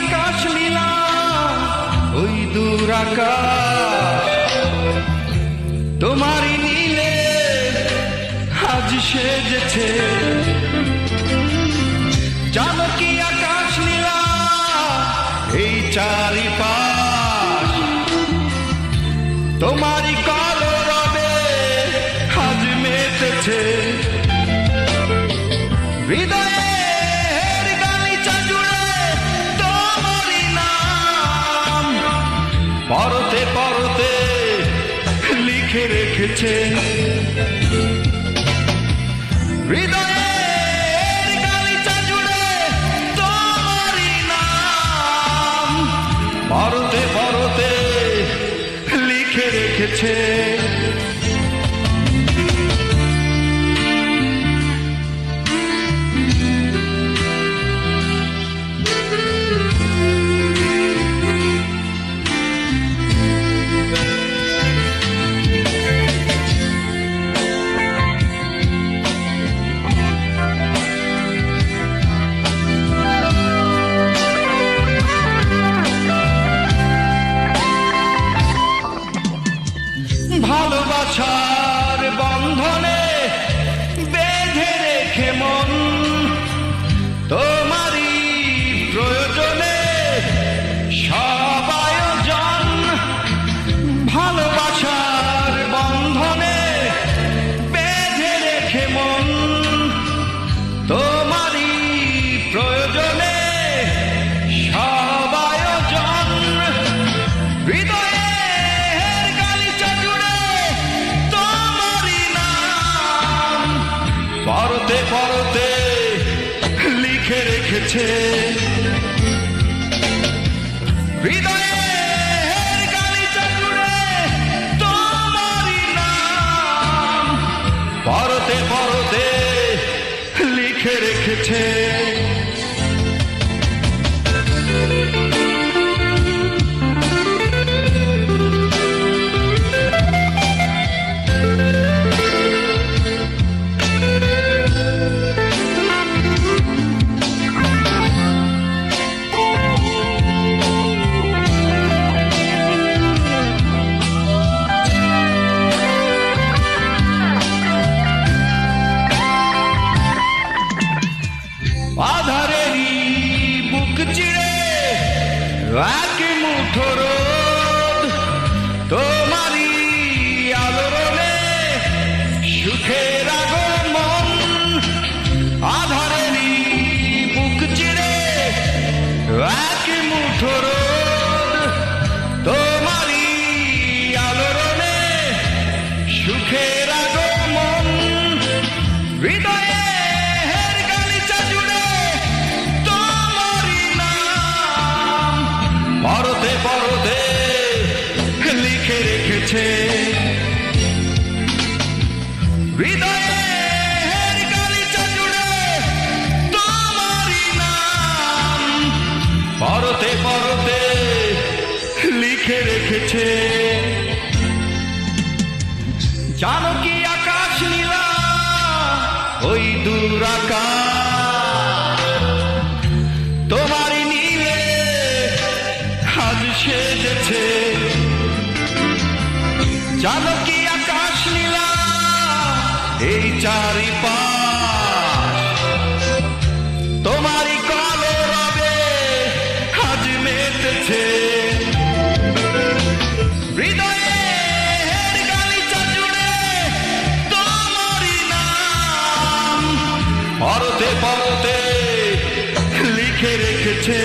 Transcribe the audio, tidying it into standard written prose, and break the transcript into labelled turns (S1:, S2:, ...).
S1: আকাশ নীলা ওই দূর আকাশ তোমারই নীলে আজ সেজেছে। জানো কি আকাশ নীলা এই চারিপাশ তোমারই কলরবে আজ মেতেছে। হৃদয়ের গালিচা জুড়ে তোমারই নাম পরতে পরতে লিখে রেখেছে। হৃদয়ের গালিচা জুড়ে তোমারই নাম পরতে পরতে লিখে রেখেছে। ভালোবাসার বন্ধনে বেঁধে রেখে মন তোমারই প্রয়োজনে সব আয়োজন। ভালোবাসার বন্ধনে বেঁধে রেখে মন তোমারই প্রয়োজনে সব আয়োজন। হৃদয়ে পরতে পরতে লিখে রেখেছে। হৃদয়ের গালিচা জুড়ে তোমারই নাম পরতে পরতে লিখে রেখেছে। আধারেরই বুক চিরে এক মুঠো রোদ তোমারই আলোড়নে সুখের আগমন। আধারেরই বুক চিরে এক মুঠো রোদ তোমারই আলোড়নে সুখের আগমন। হৃদয়ে পরতে পরতে লিখে রেখেছে। হৃদয়ের গালিচা জুড়ে তোমারই নাম পরতে পরতে লিখে রেখেছে। জানো কি আকাশ নীলা ওই দূর আকাশ তোমারই নীলে আজ সেজেছে। জানো কি আকাশ নীলা এই চারিপাশ তোমারই কলরবে আজ মেতেছে। হৃদয়ের গালিচা জুড়ে তোমারই নাম পরতে পরতে লিখে রেখেছে।